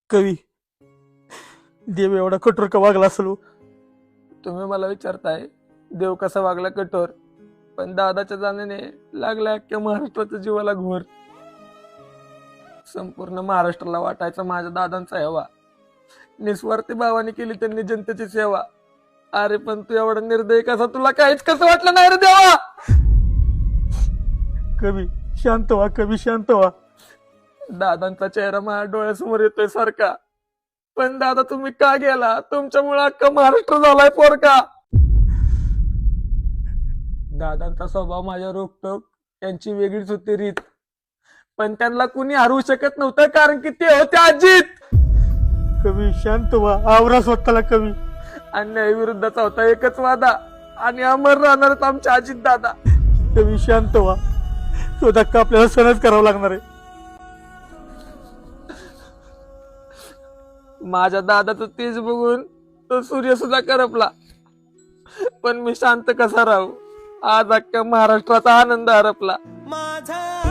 कवी, देव एवढा कठोर का वागला असेल? तुम्ही मला विचारताय देव कसा वागला कठोर, पण दादाच्या जाण्याने लागला अख्ख्या महाराष्ट्राच्या जीवाला घोर. संपूर्ण महाराष्ट्राला वाटायचा माझ्या दादांचा हेवा. निस्वार्थी भावाने केली त्यांनी जनतेची सेवा. अरे पण तू एवढा निर्दयी कसा, तुला काहीच कसं वाटलं नाही रे देवा? कवी शांत व्हा, कवी शांत व्हा. दादांचा चेहरा माझ्या डोळ्यासमोर येतोय सारखा. पण दादा तुम्ही का गेला? तुमच्यामुळे अख्खा महाराष्ट्र झालाय पोरका. दादांचा स्वभाव माझ्या रोखटोक, त्यांची वेगळीच होती रीत. पण त्यांना कुणी हरवू शकत नव्हतं, कारण की ते होते अजित. कवी शांत व्हा, आवरा स्वतःला. कवी, अन्याय विरुद्धचा होता एकच वादा, आणि अमर राहणारच आमचे अजित दादा. कवी शांत व्हा. तो धक्का आपल्याला सहनच करावा लागणार आहे. माझ्या दादाचं तेज बघून तो सूर्य सुद्धा करपला. पण मी शांत कसा राहू? आज अख्ख्या महाराष्ट्राचा आनंद हरपला. माझा